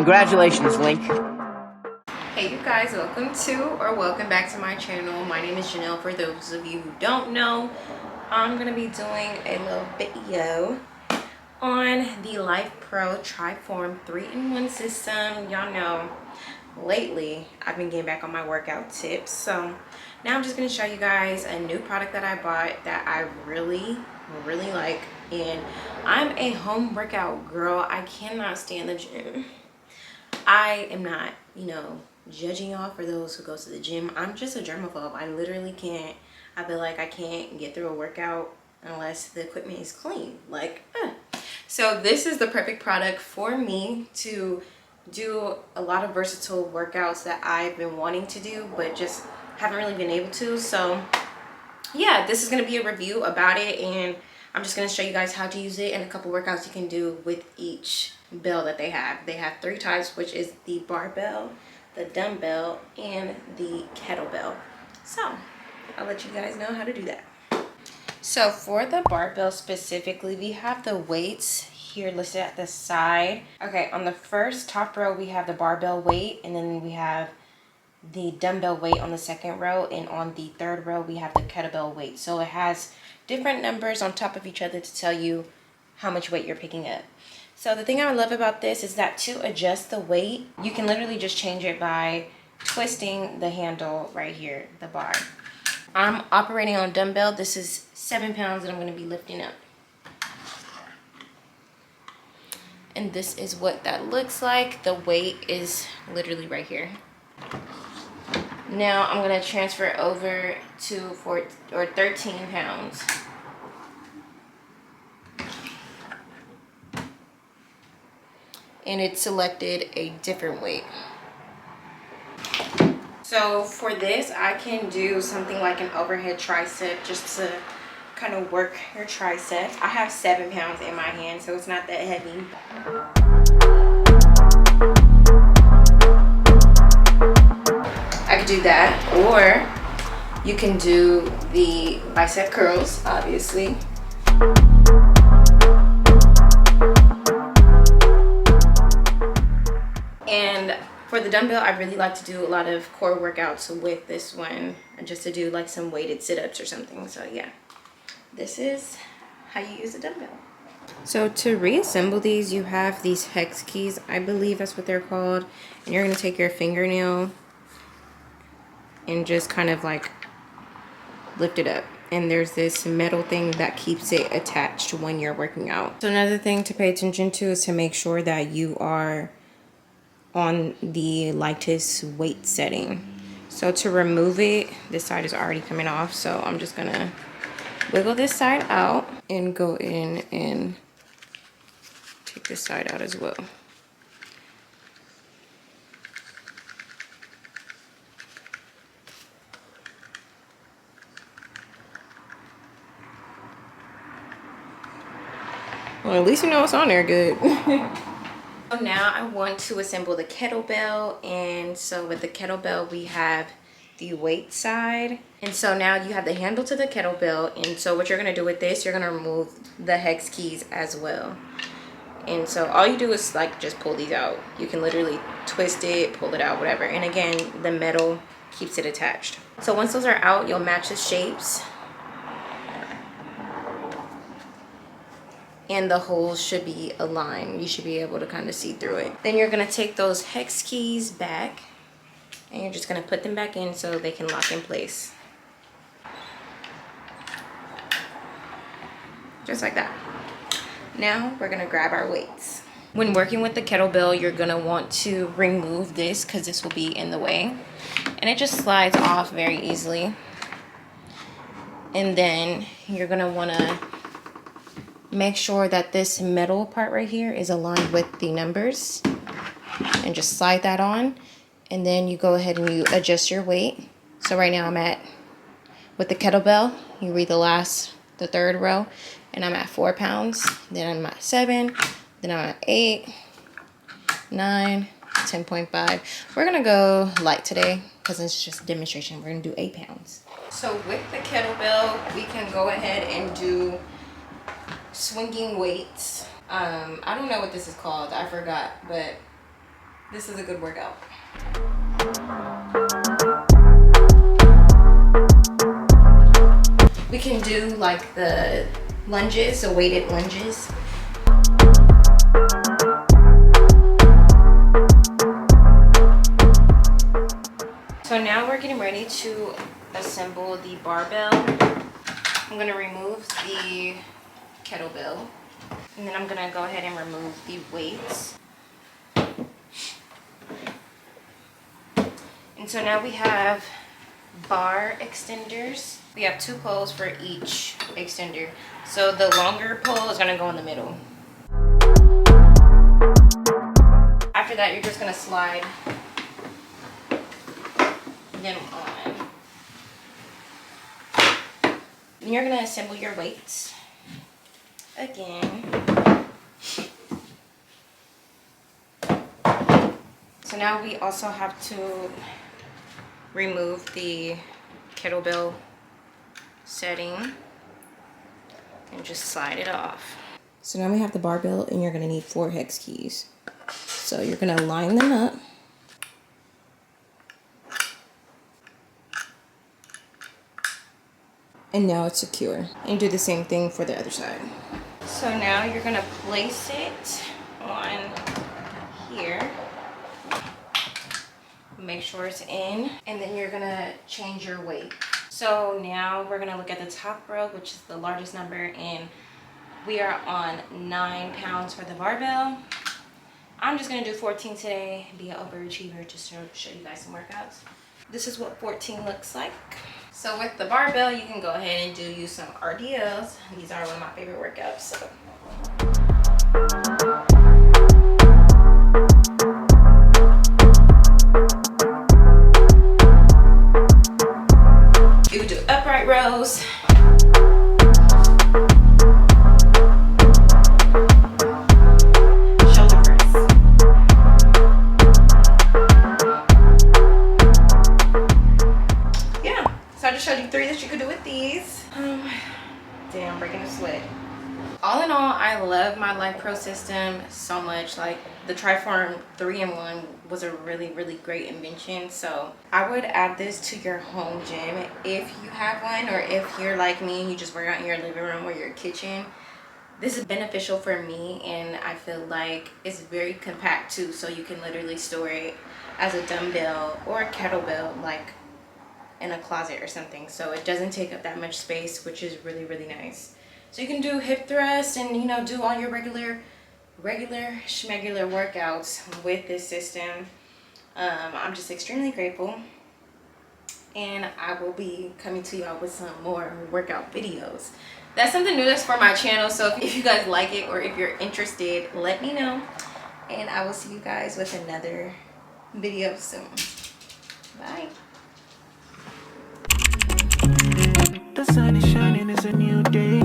Congratulations, Link. Hey you guys, welcome back to my channel. My name is Janelle. For those of you who don't know, I'm gonna be doing a little video on the LifePro Triform 3-in-1 system. Y'all know lately I've been getting back on my workout tips, so now I'm just going to show you guys a new product that I bought that I really like. And I'm a home workout girl. I cannot stand the gym. I am not, you know, judging y'all for those who go to the gym. I'm just a germaphobe. I literally can't, I feel like I can't get through a workout unless the equipment is clean. So this is the perfect product for me to do a lot of versatile workouts that I've been wanting to do but just haven't really been able to. So yeah, this is going to be a review about it, and I'm just going to show you guys how to use it and a couple workouts you can do with each bell that they have. They have 3 types, which is the barbell, the dumbbell, and the kettlebell. So I'll let you guys know how to do that. So for the barbell specifically, we have the weights here listed at the side. Okay, on the first top row we have the barbell weight, and then we have the dumbbell weight on the second row, and on the third row we have the kettlebell weight. So it has different numbers on top of each other to tell you how much weight you're picking up. So the thing I love about this is that to adjust the weight, you can literally just change it by twisting the handle right here, the bar. I'm operating on dumbbell. This is 7 pounds that I'm going to be lifting up. And this is what that looks like. The weight is literally right here. Now I'm going to transfer over to 13 pounds. And it selected a different weight. So for this, I can do something like an overhead tricep just to kind of work your triceps. I have 7 pounds in my hand, so it's not that heavy. I could do that, or you can do the bicep curls, obviously. And for the dumbbell, I really like to do a lot of core workouts with this one, just to do like some weighted sit-ups or something. So yeah, this is how you use a dumbbell. So to reassemble these, you have these hex keys, I believe that's what they're called. And you're going to take your fingernail and just kind of like lift it up. And there's this metal thing that keeps it attached when you're working out. So another thing to pay attention to is to make sure that you are on the lightest weight setting. So to remove it, this side is already coming off, so I'm just gonna wiggle this side out and go in and take this side out as well. Well, at least you know it's on there good. So now I want to assemble the kettlebell, and so with the kettlebell we have the weight side, and so now you have the handle to the kettlebell. And so what you're going to do with this, you're going to remove the hex keys as well. And so all you do is like just pull these out. You can literally twist it, pull it out, whatever, and again the metal keeps it attached. So once those are out, you'll match the shapes, and the holes should be aligned. You should be able to kind of see through it. Then you're going to take those hex keys back, and you're just going to put them back in so they can lock in place. Just like that. Now we're going to grab our weights. When working with the kettlebell, you're going to want to remove this because this will be in the way. And it just slides off very easily. And then you're going to want to make sure that this metal part right here is aligned with the numbers, and just slide that on, and then you go ahead and you adjust your weight. So right now I'm at, with the kettlebell, you read the third row, and I'm at 4 pounds, then I'm at 7, then I'm at 8, 9, 10.5. We're gonna go light today because it's just a demonstration. We're gonna do 8 pounds. So with the kettlebell, we can go ahead and do swinging weights. I don't know what this is called, I forgot, but This is a good workout. We can do like the lunges, the weighted lunges. So now we're getting ready to assemble the barbell. I'm gonna remove the kettlebell, and then I'm gonna go ahead and remove the weights. And so now we have bar extenders. We have 2 poles for each extender. So the longer pole is gonna go in the middle. After that, you're just gonna slide them on. And you're gonna assemble your weights again. So now we also have to remove the kettlebell setting and just slide it off. So now we have the barbell, and you're gonna need 4 hex keys. So you're gonna line them up. And now it's secure. And do the same thing for the other side. So now you're gonna place it on here. Make sure it's in, and then you're gonna change your weight. So now we're gonna look at the top row, which is the largest number, and we are on 9 pounds for the barbell. I'm just gonna do 14 today, be an overachiever, just to show you guys some workouts. This is what 14 looks like. So with the barbell, you can go ahead and do some RDLs. These are one of my favorite workouts. So. You would do upright rows. Shoulder press. Yeah, so I just showed you 3 that you could do with these. Damn, I'm breaking a sweat. All in all, I love my LifePro system so much. Like, the Triform 3-in-1 was a really, really great invention. So I would add this to your home gym if you have one, or if you're like me and you just work out in your living room or your kitchen. This is beneficial for me, and I feel like it's very compact too, so you can literally store it as a dumbbell or a kettlebell, like in a closet or something. So it doesn't take up that much space, which is really, really nice. So you can do hip thrusts and, you know, do all your regular schmegular workouts with this system. I'm just extremely grateful, and I will be coming to y'all with some more workout videos. That's something new that's for my channel, so if you guys like it or if you're interested, let me know, and I will see you guys with another video soon. Bye. The sun is shining, it's a new day.